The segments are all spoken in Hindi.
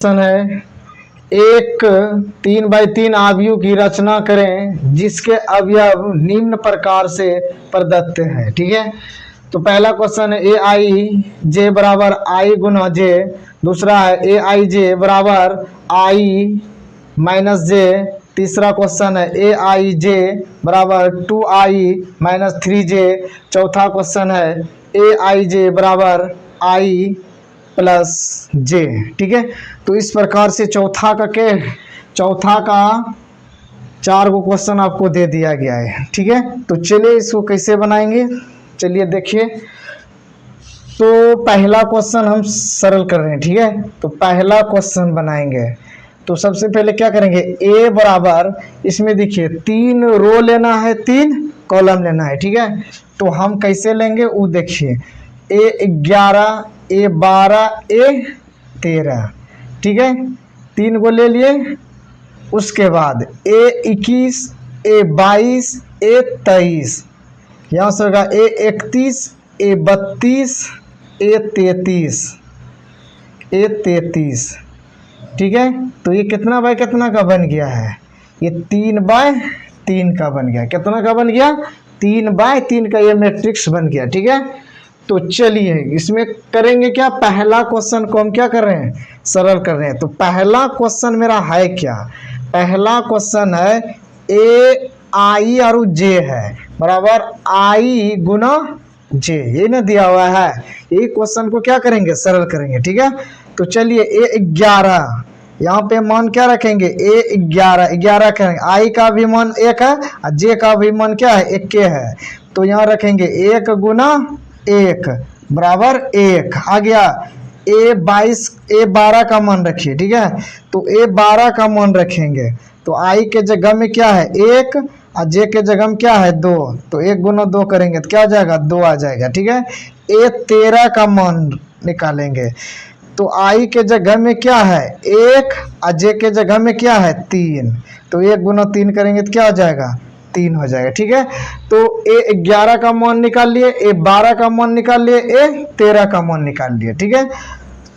क्वेश्चन है, एक 3x3 आव्यूह की रचना करें जिसके अवयव निम्न प्रकार से प्रदत्त है। ठीक है, तो पहला क्वेश्चन है ए आई जे बराबर आई गुना जे, दूसरा है ए आई जे बराबर आई माइनस जे, तीसरा क्वेश्चन है ए आई जे बराबर 2i-3j, चौथा क्वेश्चन है ए आई जे बराबर आई प्लस जे। ठीक है, तो इस प्रकार से चौथा का 4 गो क्वेश्चन आपको दे दिया गया है। ठीक है, तो चलिए इसको कैसे बनाएंगे, चलिए देखिए। तो पहला क्वेश्चन हम सरल कर रहे हैं। ठीक है, तो पहला क्वेश्चन बनाएंगे तो सबसे पहले क्या करेंगे, ए बराबर, इसमें देखिए 3 रो लेना है, 3 कॉलम लेना है। ठीक है, तो हम कैसे लेंगे वो देखिए, A11, A12, A13। ठीक है, 3 को ले लिए। उसके बाद A21, A22, A23, यहाँ से होगा A31, A32, A33, A33। ठीक है, तो ये कितना बाय कितना का बन गया है, ये 3x3 का बन गया। कितना का बन गया, 3x3 का ये मैट्रिक्स बन गया। ठीक है, तो चलिए इसमें करेंगे क्या, पहला क्वेश्चन को हम क्या कर रहे हैं, सरल कर रहे हैं। तो पहला क्वेश्चन मेरा है क्या, पहला क्वेश्चन है ए आई और जे है बराबर आई गुना जे, ये ना दिया हुआ है। ये क्वेश्चन को क्या करेंगे, सरल करेंगे। ठीक है, तो चलिए A11, यहाँ पे मान क्या रखेंगे, A11 करेंगे। आई का भी मान 1 है और जे का भी मान क्या है, 1 है। तो यहाँ रखेंगे 1 गुना 1 बराबर 1 आ गया। A12 का मान रखिए। ठीक है, तो A12 का मान रखेंगे तो आई के जगह में क्या है 1 और जे के जगह में क्या है 2, तो 1 गुना 2 करेंगे तो क्या आ जाएगा, 2 आ जाएगा। ठीक है, A13 का मान निकालेंगे तो आई के जगह में क्या है 1 और जे के जगह में क्या है 3, तो 1 गुना 3 करेंगे तो क्या हो जाएगा, 3 हो जाएगा। ठीक है, तो A11 का मान निकाल लिए, A12 का मान निकाल लिए, A13 का मान निकाल लिए। ठीक है,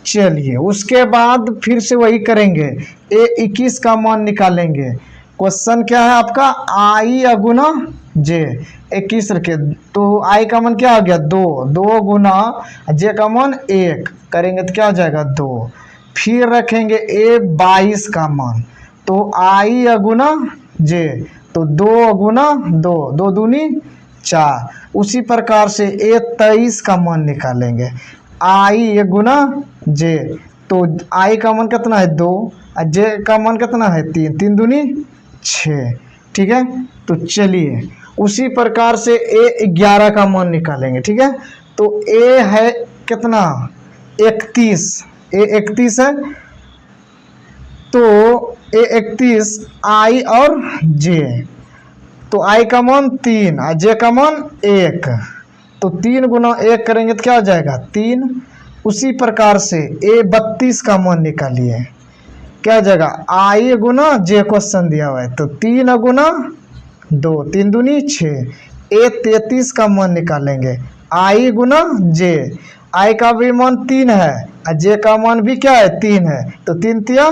चलिए उसके बाद फिर से वही करेंगे, A21 का मान निकालेंगे। क्वेश्चन क्या है आपका, आई गुना जे, 21 रखे तो आई का मान क्या आ गया 2, 2 गुना जे का मान 1 करेंगे तो क्या हो जाएगा 2। फिर रखेंगे A22 का मान, तो आई गुना जे, तो 2 गुना 2, 2 दूनी 4। उसी प्रकार से A23 का मान निकालेंगे, आई गुना जे, तो आई का मान कितना है 2 और जे का मान कितना है 3, 3 दूनी 6। ठीक है, तो चलिए उसी प्रकार से A11 का मान निकालेंगे। ठीक है, तो A है कितना 31, A31 है, तो A31 आई और जे, तो आई का मान 3 और जे का मान 1, तो 3 गुना 1 करेंगे तो क्या हो जाएगा 3। उसी प्रकार से A32 का मान निकालिए, क्या हो जाएगा आई गुना जे, क्वेश्चन दिया हुआ है तो 3 गुना 2, 3 दूनी 6। A33 का मान निकालेंगे, आई गुना जे, आई का भी मान 3 है और जे का मान भी क्या है 3 है, तो 3 तिया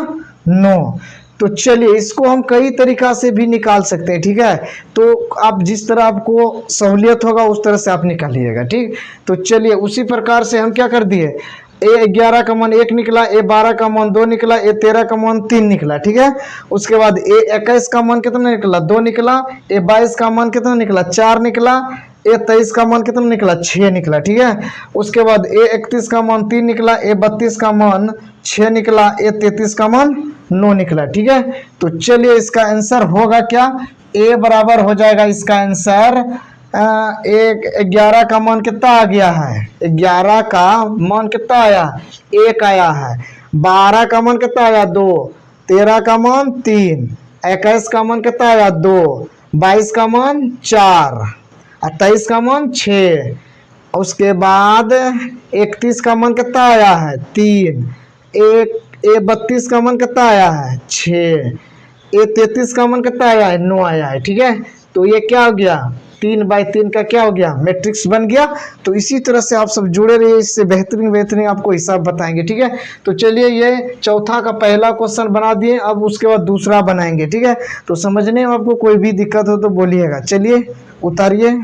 9। तो चलिए इसको हम कई तरीका से भी निकाल सकते हैं। ठीक है, तो आप जिस तरह आपको सहूलियत होगा उस तरह से आप निकालिएगा। ठीक, तो चलिए उसी प्रकार से हम क्या कर दिए, A11 का मान 1 निकला, A12 का मान 2 निकला, A13 का मान 3 निकला। ठीक है, उसके बाद A21 का मान कितना निकला 2 निकला, A22 का मान कितना निकला 4 निकला, A23 का मान कितना निकला 6 निकला। ठीक है, उसके बाद A31 का मान 3 निकला, A32 का मान 6 निकला, A33 का मान 9 निकला। ठीक है, तो चलिए इसका आंसर होगा क्या, A बराबर हो जाएगा इसका आंसर 11 का मान कितना आ गया है, 11 का मान कितना आया 1 आया है, 12 का मान कितना आया 2, 13 का मान 3, 21 का मान कितना आया 2, 22 का मान 4, 28 का मान 6, उसके बाद 31 का मान कितना आया है 3, A32 का मान कितना आया है 6, A33 का मान कितना आया है 9 आया है। ठीक है, तो ये क्या हो गया 3x3 का क्या हो गया, मैट्रिक्स बन गया। तो इसी तरह से आप सब जुड़े रहिए, इससे बेहतरीन बेहतरीन आपको हिसाब बताएंगे, ठीक है। तो चलिए ये चौथा का पहला क्वेश्चन बना दिए, अब उसके बाद दूसरा बनाएंगे, ठीक है। तो समझने में आपको कोई भी दिक्कत हो तो बोलिएगा। चलिए उतारिए।